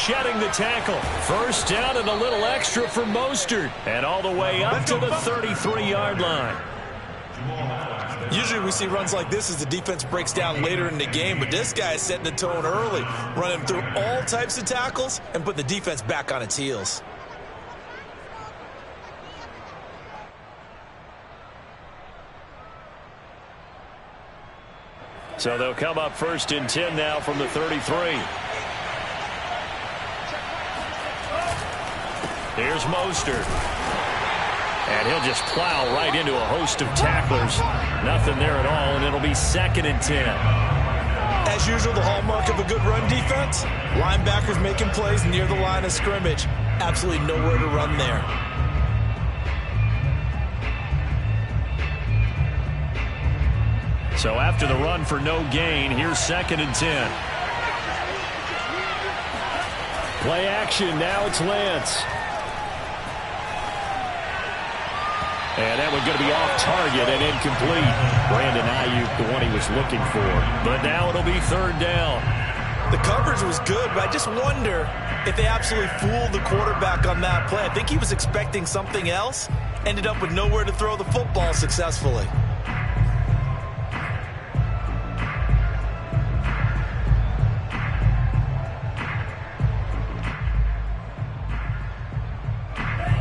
shedding the tackle. First down and a little extra for Mostert. And all the way up to the 33-yard line. Usually we see runs like this as the defense breaks down later in the game, but this guy is setting the tone early, running through all types of tackles and put the defense back on its heels. So they'll come up first and 10 now from the 33. Here's Mostert. And he'll just plow right into a host of tacklers. Nothing there at all, and it'll be 2nd and 10. As usual, the hallmark of a good run defense, linebackers making plays near the line of scrimmage. Absolutely nowhere to run there. So after the run for no gain, here's 2nd and 10. Play action, now it's Lance. And that one's going to be off target and incomplete. Brandon Ayuk, the one he was looking for. But now it'll be 3rd down. The coverage was good, but I just wonder if they absolutely fooled the quarterback on that play. I think he was expecting something else. Ended up with nowhere to throw the football successfully.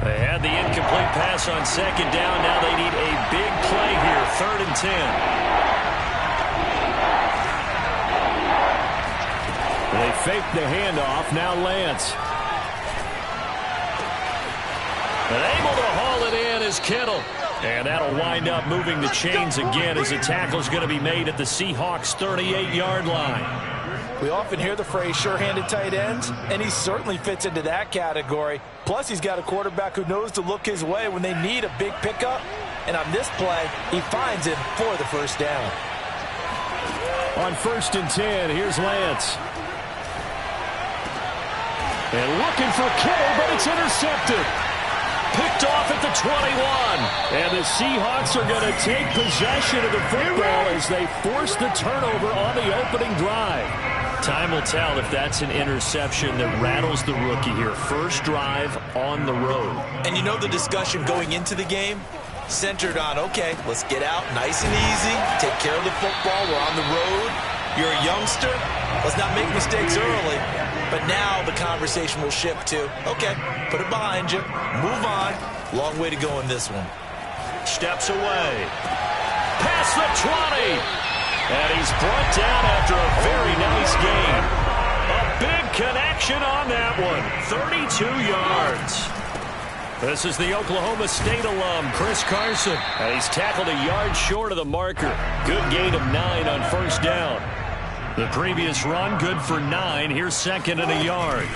They had the incomplete pass on 2nd down. Now they need a big play here. 3rd and 10. They faked the handoff. Now Lance. And able to haul it in is Kittle. And that'll wind up moving the chains again as the tackle's going to be made at the Seahawks' 38-yard line. We often hear the phrase sure-handed tight ends, and he certainly fits into that category. Plus, he's got a quarterback who knows to look his way when they need a big pickup. And on this play, he finds it for the 1st down. On 1st and 10, here's Lance. And looking for Kittle, but it's intercepted. Picked off at the 21. And the Seahawks are going to take possession of the football as they force the turnover on the opening drive. Time will tell if that's an interception that rattles the rookie here. First drive on the road. And you know the discussion going into the game? Centered on, okay, let's get out nice and easy, take care of the football, we're on the road. You're a youngster, let's not make mistakes early. But now the conversation will shift to, okay, put it behind you, move on. Long way to go in this one. Steps away. Past the 20. And he's brought down after a very nice gain. A big connection on that one. 32 yards. This is the Oklahoma State alum, Chris Carson. And he's tackled a yard short of the marker. Good gain of 9 on 1st down. The previous run, good for 9. Here's 2nd and a yard.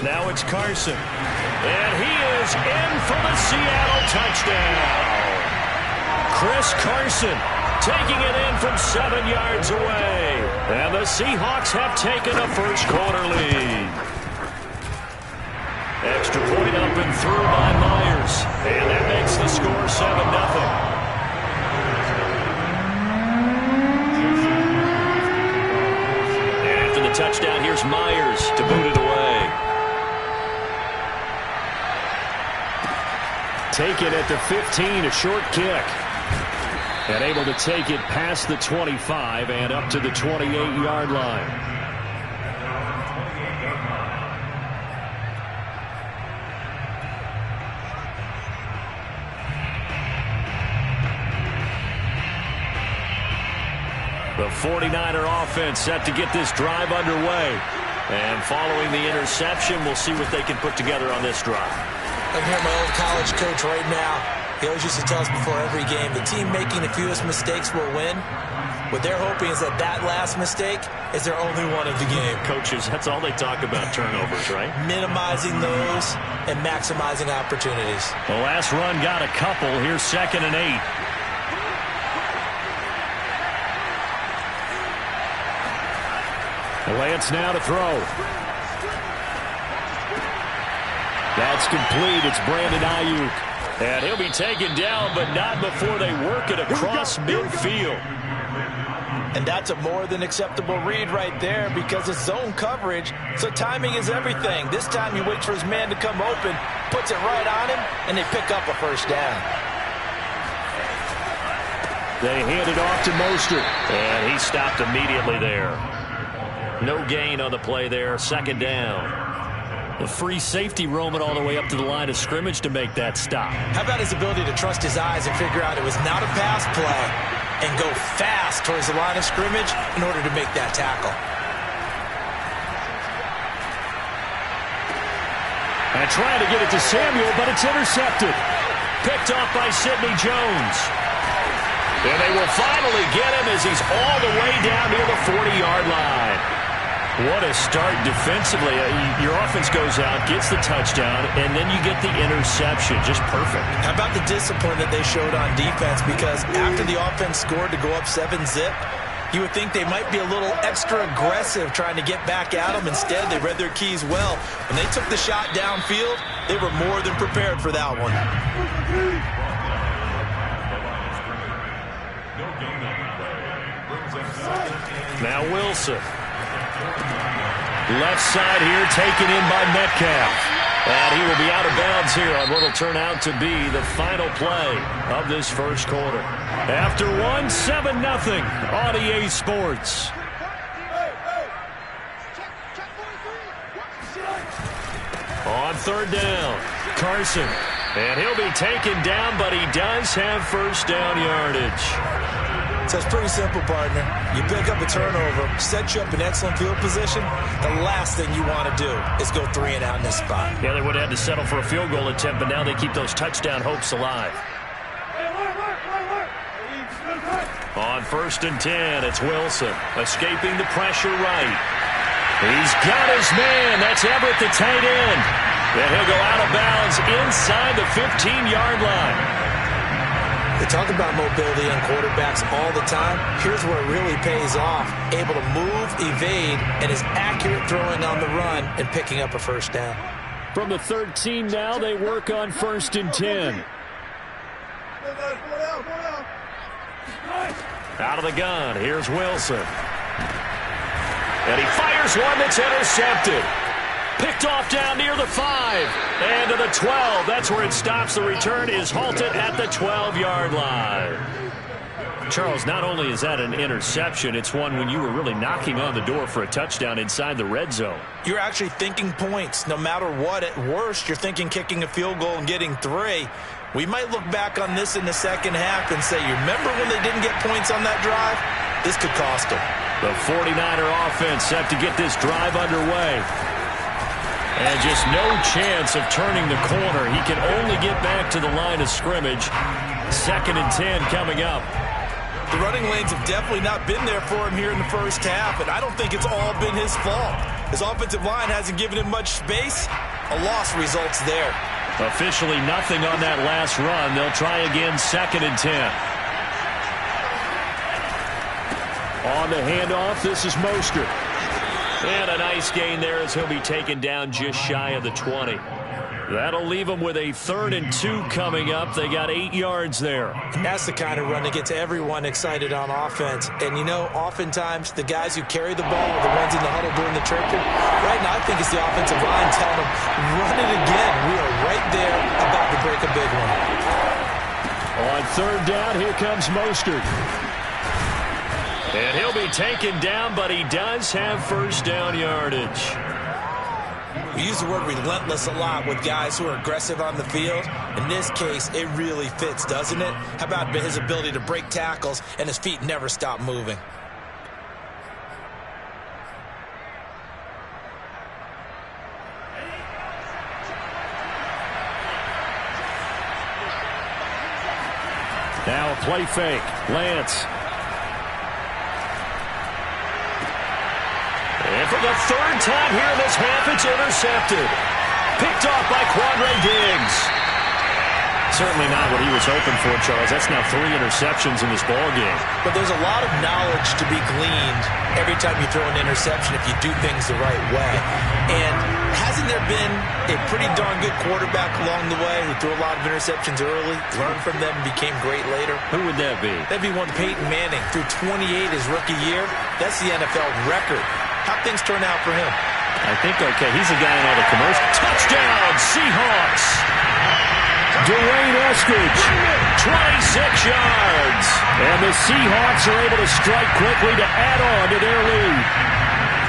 Now it's Carson. And he is in for the Seattle touchdown. Chris Carson taking it in from 7 yards away. And the Seahawks have taken a first quarter lead. Extra point up and through by Myers. And that makes the score 7-0. After the touchdown, here's Myers to boot it away. Take it at the 15, a short kick. And able to take it past the 25 and up to the 28-yard line. The 49er offense set to get this drive underway. And following the interception, we'll see what they can put together on this drive. I'm here, my old college coach right now. He always used to tell us before every game, the team making the fewest mistakes will win. What they're hoping is that that last mistake is their only one of the game. Coaches, that's all they talk about, turnovers, right? Minimizing those and maximizing opportunities. The last run got a couple. Here's 2nd and 8. Lance now to throw. That's complete. It's Brandon Ayuk. And he'll be taken down, but not before they work it across midfield. And that's a more than acceptable read right there because it's zone coverage, so timing is everything. This time he waits for his man to come open, puts it right on him, and they pick up a first down. They hand it off to Mostert, and he stopped immediately there. No gain on the play there, second down. The free safety roaming all the way up to the line of scrimmage to make that stop. How about his ability to trust his eyes and figure out it was not a pass play and go fast towards the line of scrimmage in order to make that tackle. And trying to get it to Samuel, but it's intercepted. Picked off by Sidney Jones. And they will finally get him as he's all the way down near the 40-yard line. What a start defensively. Your offense goes out, gets the touchdown, and then you get the interception. Just perfect. How about the discipline that they showed on defense? Because after the offense scored to go up 7-zip, you would think they might be a little extra aggressive trying to get back at them. Instead, they read their keys well. When they took the shot downfield, they were more than prepared for that one. Now Wilson. Left side here taken in by Metcalf. And he will be out of bounds here on what will turn out to be the final play of this first quarter. After one, 7-0 on EA Sports. On third down, Carson. And he'll be taken down, but he does have first down yardage. So it's pretty simple, partner. You pick up a turnover, set you up in excellent field position. The last thing you want to do is go 3 and out in this spot. Yeah, they would have had to settle for a field goal attempt, but now they keep those touchdown hopes alive. On 1st and 10, it's Wilson escaping the pressure right. He's got his man. That's Everett, the tight end. And he'll go out of bounds inside the 15-yard line. They talk about mobility on quarterbacks all the time. Here's where it really pays off. Able to move, evade, and is accurate throwing on the run and picking up a first down. From the 13 now, they work on 1st and 10. Out of the gun, here's Wilson. And he fires one that's intercepted. Picked off down near the 5. And to the 12. That's where it stops. The return is halted at the 12-yard line. Charles, not only is that an interception, it's one when you were really knocking on the door for a touchdown inside the red zone. You're actually thinking points. No matter what, at worst, you're thinking kicking a field goal and getting 3. We might look back on this in the second half and say, you remember when they didn't get points on that drive? This could cost them. The 49er offense set to get this drive underway. And just no chance of turning the corner. He can only get back to the line of scrimmage. 2nd and 10 coming up. The running lanes have definitely not been there for him here in the first half, and I don't think it's all been his fault. His offensive line hasn't given him much space. A loss results there. Officially nothing on that last run. They'll try again 2nd and 10. On the handoff, this is Mostert. And a nice gain there as he'll be taken down just shy of the 20. That'll leave them with a 3rd and 2 coming up. They got 8 yards there. That's the kind of run that gets everyone excited on offense. And, you know, oftentimes the guys who carry the ball are the ones in the huddle doing the tricking. Right now, I think it's the offensive line telling them, run it again. We are right there about to break a big one. On 3rd down, here comes Mostert. And he'll be taken down, but he does have first down yardage. We use the word relentless a lot with guys who are aggressive on the field. In this case, it really fits, doesn't it? How about his ability to break tackles and his feet never stop moving? Now a play fake. Lance. And for the 3rd time here in this half, it's intercepted. Picked off by Quadriplegic. Certainly not what he was hoping for, Charles. That's now 3 interceptions in this ball game. But there's a lot of knowledge to be gleaned every time you throw an interception if you do things the right way. And hasn't there been a pretty darn good quarterback along the way who threw a lot of interceptions early, learned from them, and became great later? Who would that be? That'd be one Peyton Manning. Threw 28 his rookie year. That's the NFL record. How'd things turn out for him? I think, okay, he's the guy in all the commercials. Touchdown, Seahawks! Dwayne Eskridge, 26 yards. And the Seahawks are able to strike quickly to add on to their lead.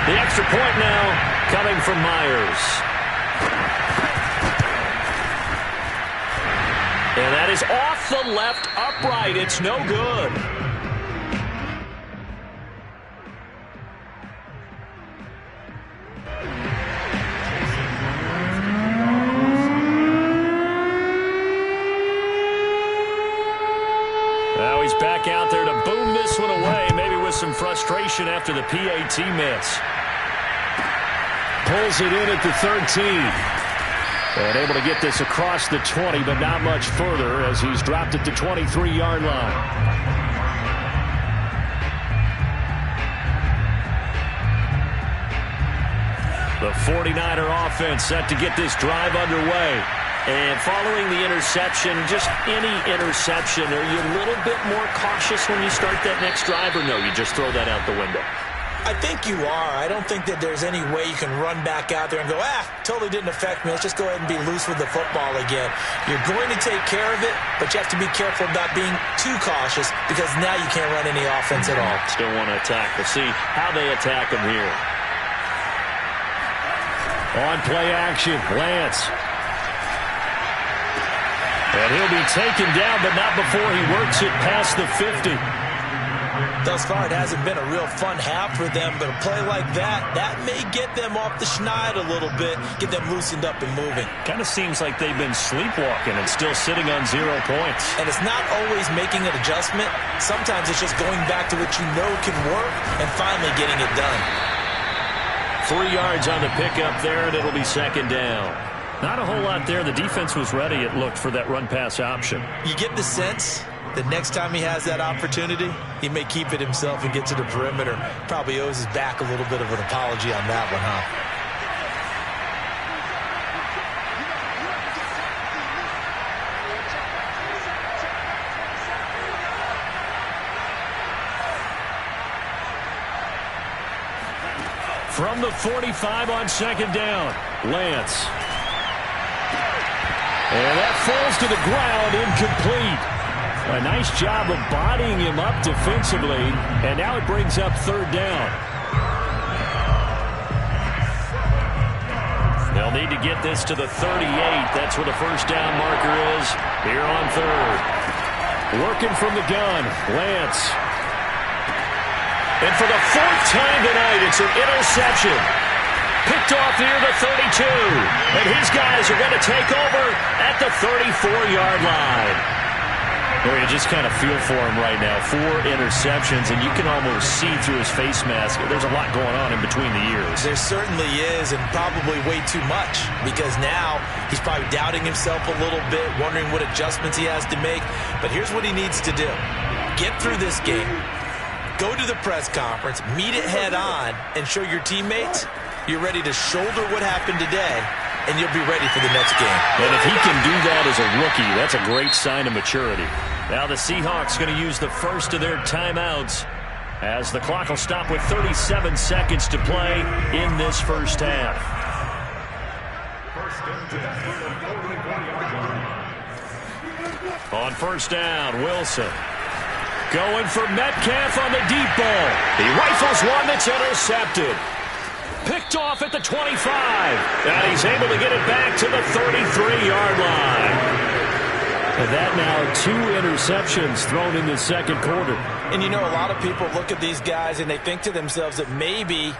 The extra point now coming from Myers. And that is off the left upright. It's no good. Now he's back out there to boom this one away, maybe with some frustration after the PAT miss. Pulls it in at the 13. And able to get this across the 20, but not much further as he's dropped it to 23-yard line. The 49er offense set to get this drive underway. And following the interception, just any interception, are you a little bit more cautious when you start that next drive, or no, you just throw that out the window? I think you are. I don't think that there's any way you can run back out there and go, totally didn't affect me. Let's just go ahead and be loose with the football again. You're going to take care of it, but you have to be careful about being too cautious because now you can't run any offense at all. Still want to attack. We'll see how they attack him here. On play action, Lance. And he'll be taken down, but not before he works it past the 50. Thus far, it hasn't been a real fun half for them, but a play like that may get them off the schneid a little bit, get them loosened up and moving. Kind of seems like they've been sleepwalking and still sitting on 0 points. And it's not always making an adjustment. Sometimes it's just going back to what you know can work and finally getting it done. 3 yards on the pickup there, and it'll be second down. Not a whole lot there. The defense was ready, it looked, for that run-pass option. You get the sense that next time he has that opportunity, he may keep it himself and get to the perimeter. Probably owes his back a little bit of an apology on that one, huh? From the 45 on second down, Lance. And that falls to the ground, incomplete. A nice job of bodying him up defensively, and now it brings up third down. They'll need to get this to the 38. That's where the first down marker is here on third. Working from the gun, Lance. And for the 4th time tonight, it's an interception. Picked off near the 32. And his guys are going to take over at the 34-yard line. Well, you just kind of feel for him right now. 4 interceptions, and you can almost see through his face mask. There's a lot going on in between the ears. There certainly is, and probably way too much, because now he's probably doubting himself a little bit, wondering what adjustments he has to make. But here's what he needs to do. Get through this game. Go to the press conference, meet it head on, and show your teammates you're ready to shoulder what happened today, and you'll be ready for the next game. And if he can do that as a rookie, that's a great sign of maturity. Now the Seahawks going to use the first of their timeouts as the clock will stop with 37 seconds to play in this first half. On first down, Wilson. Going for Metcalf on the deep ball. He rifles one that's intercepted. Picked off at the 25. And he's able to get it back to the 33-yard line. And that now 2 interceptions thrown in the second quarter. And you know, a lot of people look at these guys and they think to themselves that maybe,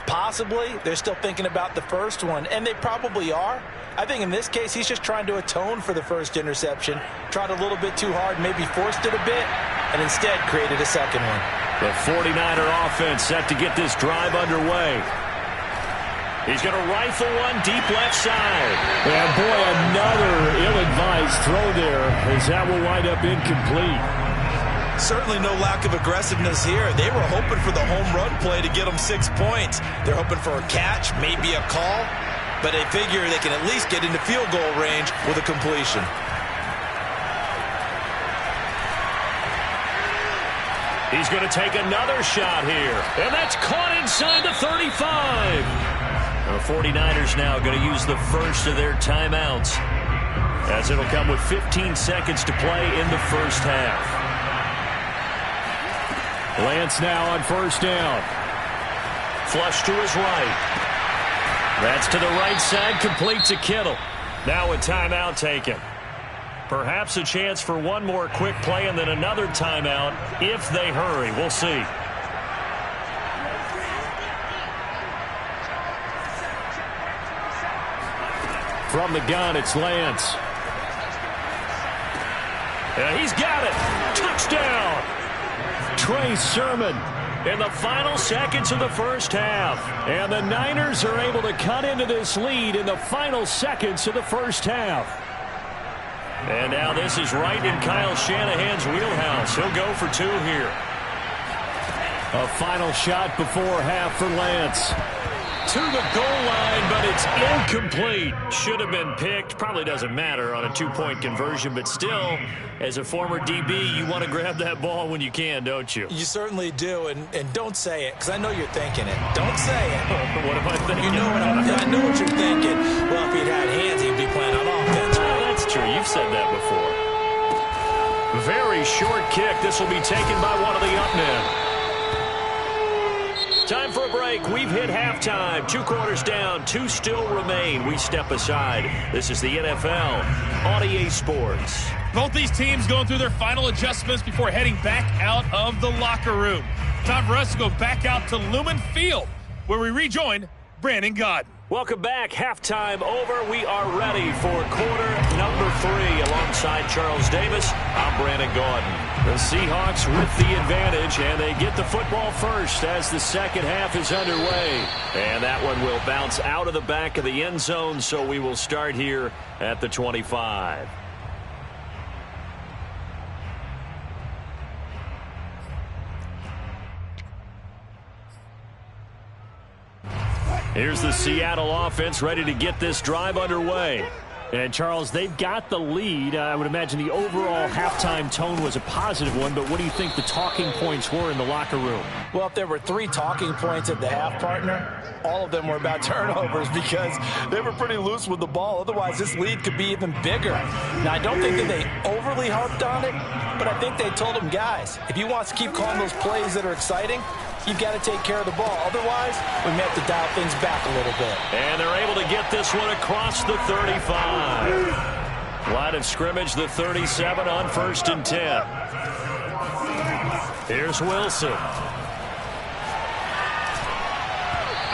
possibly, they're still thinking about the first one. And they probably are. I think in this case, he's just trying to atone for the first interception. Tried a little bit too hard, maybe forced it a bit, and instead created a second one. The 49er offense set to get this drive underway. He's going to rifle one deep left side. And boy, another ill-advised throw there, as that will wind up incomplete. Certainly no lack of aggressiveness here. They were hoping for the home run play to get them 6 points. They're hoping for a catch, maybe a call, but they figure they can at least get into field goal range with a completion. He's going to take another shot here, and that's caught inside the 35. The 49ers now going to use the first of their timeouts, as it'll come with 15 seconds to play in the first half. Lance now on first down. Flush to his right. That's to the right side, complete to Kittle. Now a timeout taken. Perhaps a chance for one more quick play and then another timeout if they hurry. We'll see. From the gun, it's Lance. Yeah, he's got it. Touchdown. Trey Sermon in the final seconds of the first half. And the Niners are able to cut into this lead in the final seconds of the first half. And now this is right in Kyle Shanahan's wheelhouse. He'll go for 2 here. A final shot before half for Lance. To the goal line, but it's incomplete. Should have been picked. Probably doesn't matter on a 2-point conversion, but still, as a former DB, you want to grab that ball when you can, don't you? You certainly do, and don't say it, because I know you're thinking it. Don't say it. What am I thinking? You know I know what you're thinking. Well, if he'd had hands, he'd be playing on offense. Oh, that's true. You've said that before. Very short kick. This will be taken by one of the up men. Time for a break. We've hit halftime. 2 quarters down. 2 still remain. We step aside. This is the NFL on EA Sports. Both these teams going through their final adjustments before heading back out of the locker room. Time for us to go back out to Lumen Field, where we rejoin Brandon Gaudin. Welcome back. Halftime over. We are ready for quarter number 3. Alongside Charles Davis, I'm Brandon Gaudin. The Seahawks with the advantage, and they get the football first as the second half is underway. And that one will bounce out of the back of the end zone, so we will start here at the 25. Here's the Seattle offense ready to get this drive underway. And, Charles, they've got the lead. I would imagine the overall halftime tone was a positive one, but what do you think the talking points were in the locker room? Well, if there were 3 talking points at the half, partner, all of them were about turnovers because they were pretty loose with the ball. Otherwise, this lead could be even bigger. Now, I don't think that they overly harped on it, but I think they told them, guys, if you want to keep calling those plays that are exciting, you've got to take care of the ball. Otherwise, we may have to dial things back a little bit. And they're able to get this one across the 35. Line of scrimmage, the 37 on 1st and 10. Here's Wilson.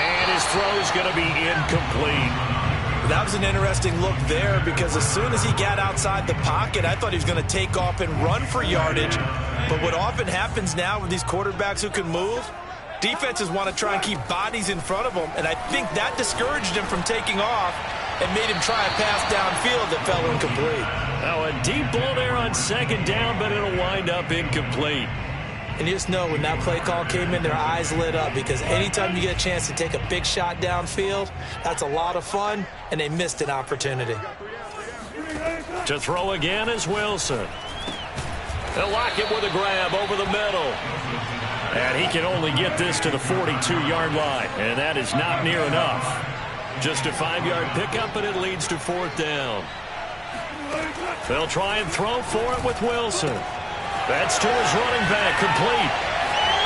And his throw's going to be incomplete. That was an interesting look there because as soon as he got outside the pocket, I thought he was going to take off and run for yardage. But what often happens now with these quarterbacks who can move, defenses want to try and keep bodies in front of them, and I think that discouraged him from taking off and made him try a pass downfield that fell incomplete. Oh, a deep ball there on 2nd down, but it'll wind up incomplete. And you just know when that play call came in, their eyes lit up because anytime you get a chance to take a big shot downfield, that's a lot of fun, and they missed an opportunity. To throw again is Wilson. They'll lock it with a grab over the middle. And he can only get this to the 42-yard line, and that is not near enough. Just a 5-yard pickup, and it leads to 4th down. They'll try and throw for it with Wilson. That's to his running back, complete.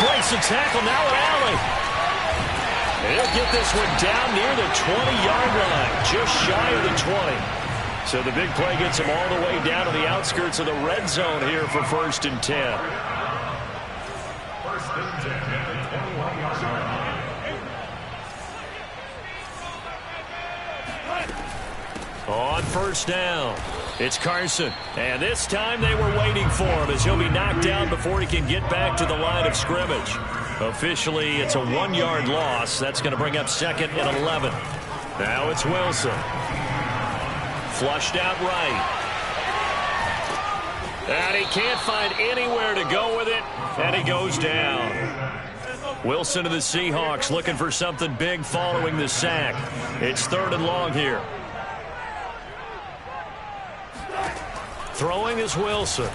Breaks the tackle, now an alley. He'll get this one down near the 20-yard line, just shy of the 20. So the big play gets him all the way down to the outskirts of the red zone here for 1st and 10. On 1st down, it's Carson. And this time they were waiting for him as he'll be knocked down before he can get back to the line of scrimmage. Officially, it's a 1-yard loss. That's going to bring up 2nd and 11. Now it's Wilson. Flushed out right. And he can't find anywhere to go with it, and he goes down. Wilson of the Seahawks looking for something big following the sack. It's 3rd and long here. Throwing is Wilson.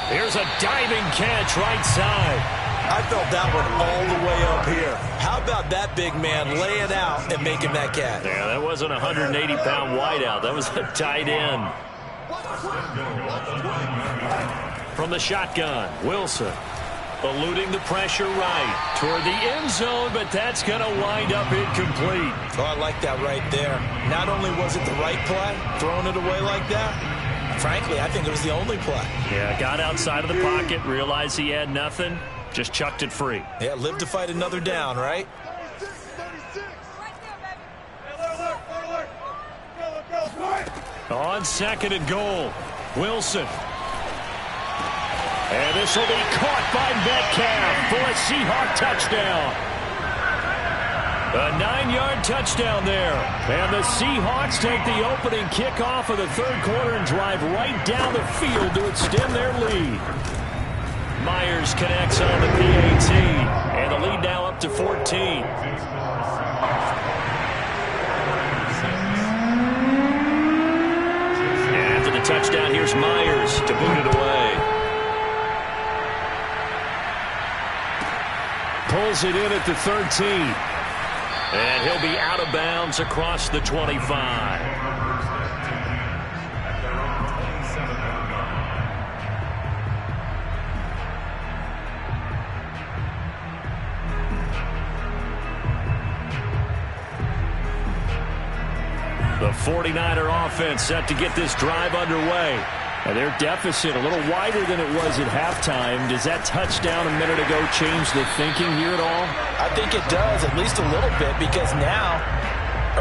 Here's a diving catch right side. I felt that one all the way up here. How about that big man laying out and making that catch? Yeah, that wasn't a 180-pound wideout. That was a tight end. From the shotgun, Wilson eluding the pressure right toward the end zone, but that's going to wind up incomplete. Oh, I like that right there. Not only was it the right play, throwing it away like that, frankly, I think it was the only play. Yeah, got outside of the pocket, realized he had nothing, just chucked it free. Yeah, live to fight another down, right? On 2nd and goal, Wilson. And this will be caught by Metcalf for a Seahawk touchdown. A 9-yard touchdown there. And the Seahawks take the opening kickoff of the 3rd quarter and drive right down the field to extend their lead. Myers connects on the PAT. And the lead now up to 14. After the touchdown, here's Myers to boot it away. Pulls it in at the 13. And he'll be out of bounds across the 25. The 49er offense set to get this drive underway. And their deficit a little wider than it was at halftime. Does that touchdown a minute ago change the thinking here at all? I think it does, at least a little bit, because now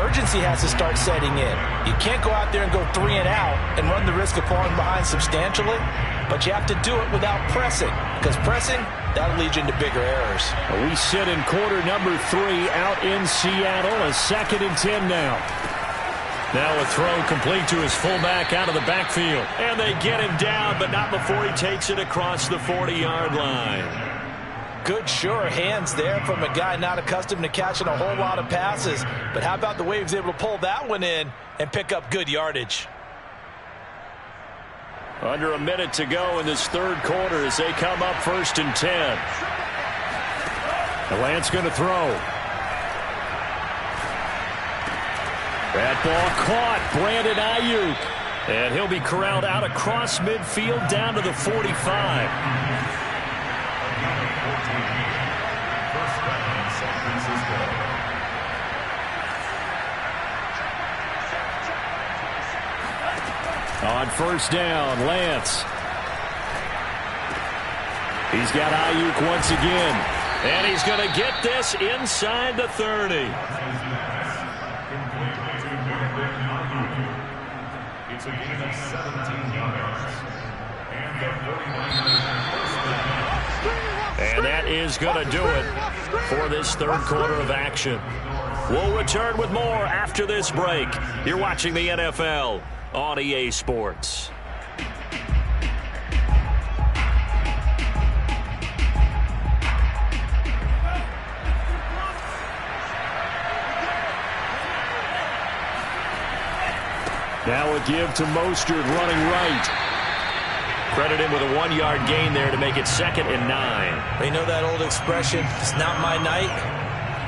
urgency has to start setting in. You can't go out there and go 3 and out and run the risk of falling behind substantially, but you have to do it without pressing, because pressing, that'll lead you into bigger errors. Well, we sit in quarter number 3 out in Seattle. A 2nd and 10 now. Now a throw complete to his fullback out of the backfield. And they get him down, but not before he takes it across the 40-yard line. Good, sure hands there from a guy not accustomed to catching a whole lot of passes. But how about the way he was able to pull that one in and pick up good yardage? Under a minute to go in this 3rd quarter as they come up 1st and 10. Lance going to throw. That ball caught. Brandon Ayuk. And he'll be corralled out across midfield down to the 45. On 1st down, Lance. He's got Ayuk once again. And he's going to get this inside the 30. It's a gain of 17 yards. And that is going to do it for this 3rd quarter of action. We'll return with more after this break. You're watching the NFL on EA Sports. Now a give to Mostert running right. Credit him with a 1-yard gain there to make it 2nd and 9. You know that old expression, it's not my night?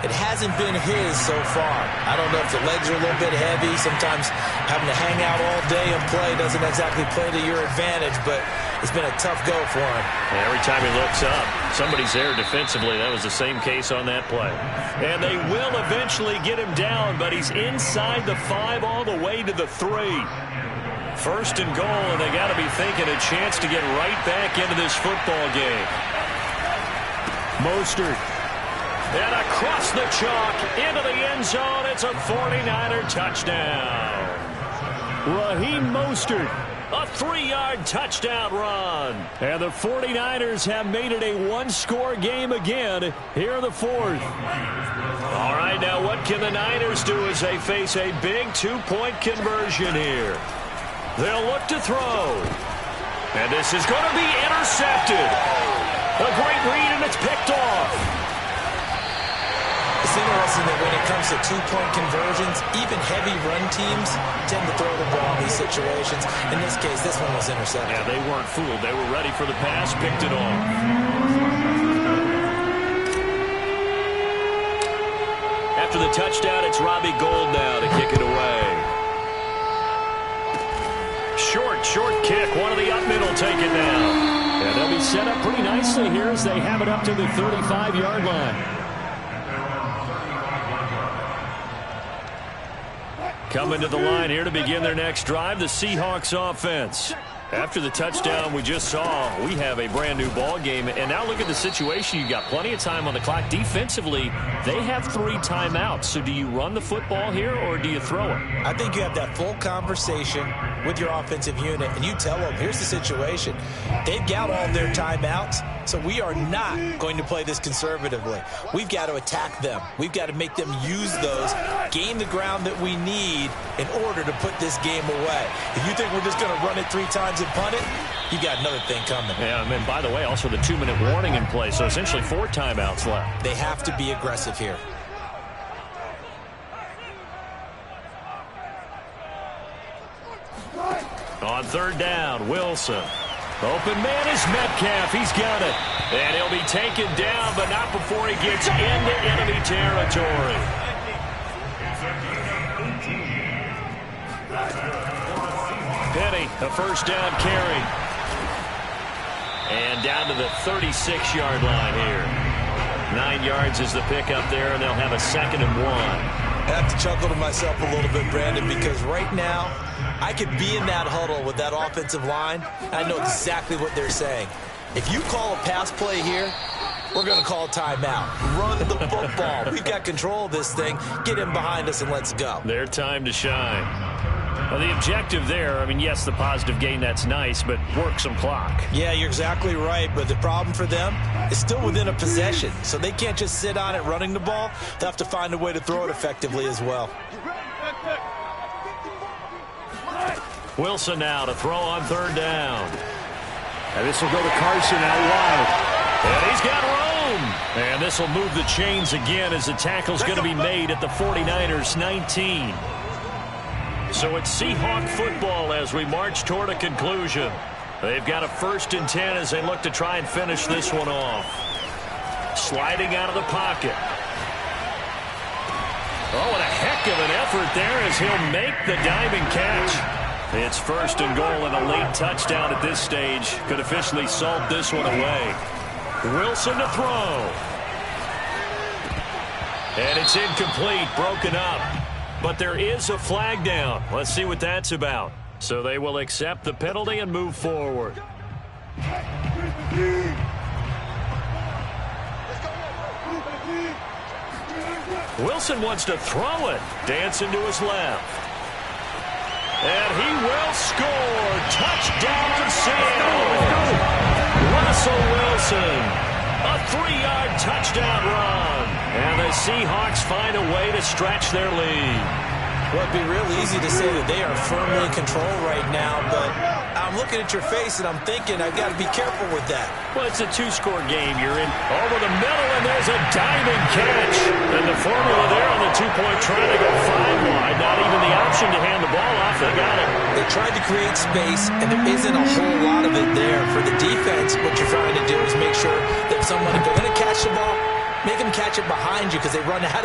It hasn't been his so far. I don't know if the legs are a little bit heavy. Sometimes having to hang out all day and play doesn't exactly play to your advantage, but it's been a tough go for him. And every time he looks up, somebody's there defensively. That was the same case on that play. And they will eventually get him down, but he's inside the 5 all the way to the 3. 1st and goal, and they got to be thinking a chance to get right back into this football game. Mostert. And across the chalk, into the end zone. It's a 49er touchdown. Raheem Mostert A 3-yard touchdown run. And the 49ers have made it a one-score game again here in the fourth. All right, now what can the Niners do as they face a big 2-point conversion here? They'll look to throw. And this is going to be intercepted. A great read, and it's picked off. It's interesting that when it comes to 2-point conversions, even heavy run teams tend to throw the ball in these situations. In this case, this one was intercepted. Yeah, they weren't fooled. They were ready for the pass, picked it off. After the touchdown, it's Robbie Gould now to kick it away. Short kick. One of the up middle take it now. And they'll be set up pretty nicely here as they have it up to the 35-yard line. Coming to the line here to begin their next drive, the Seahawks offense. After the touchdown we just saw, we have a brand new ball game. And now look at the situation. You've got plenty of time on the clock. Defensively, they have 3 timeouts. So do you run the football here or do you throw it? I think you have that full conversation with your offensive unit, and you tell them, here's the situation. They've got all their timeouts, so we are not going to play this conservatively. We've got to attack them. We've got to make them use those, gain the ground that we need in order to put this game away. If you think we're just going to run it 3 times and punt it, you got another thing coming. Yeah, and by the way, also the 2-minute warning in place, so essentially 4 timeouts left. They have to be aggressive here. On 3rd down, Wilson. Open man is Metcalf. He's got it. And he'll be taken down, but not before he gets into enemy territory. Penny, a 1st down carry. And down to the 36-yard line here. 9 yards is the pickup there, and they'll have a 2nd and 1. I have to chuckle to myself a little bit, Brandon, because right now I could be in that huddle with that offensive line. I know exactly what they're saying. If you call a pass play here, we're going to call a timeout. Run the football. We've got control of this thing. Get in behind us and let's go. Their time to shine. Well, the objective there, I mean, yes, the positive gain, that's nice, but work some clock. Yeah, you're exactly right, but the problem for them is still within a possession, so they can't just sit on it running the ball. They'll have to find a way to throw it effectively as well. Wilson now to throw on 3rd down. And this will go to Carson out wide. And he's got room. And this will move the chains again as the tackle's going to be made at the 49ers 19. So it's Seahawk football as we march toward a conclusion. They've got a 1st and 10 as they look to try and finish this one off. Sliding out of the pocket. Oh, what a heck of an effort there as he'll make the diving catch. It's 1st and goal and a late touchdown at this stage. Could officially salt this one away. Wilson to throw. And it's incomplete, broken up. But there is a flag down. Let's see what that's about. So they will accept the penalty and move forward. Wilson wants to throw it. Dancing to his left. And he will score. Touchdown, Seattle. Russell Wilson. A 3-yard touchdown run. And the Seahawks find a way to stretch their lead. Well, it'd be real easy to say that they are firmly in control right now, but I'm looking at your face and I'm thinking I've got to be careful with that. Well, it's a 2-score game. You're in over the middle, and there's a diving catch. And the formula there on the 2-point try to go 5 wide. Not even the option to hand the ball off. They got it. They tried to create space, and there isn't a whole lot of it there. For the defense, what you're trying to do is make sure that someone, if they're going to catch the ball, make them catch it behind you because they run out of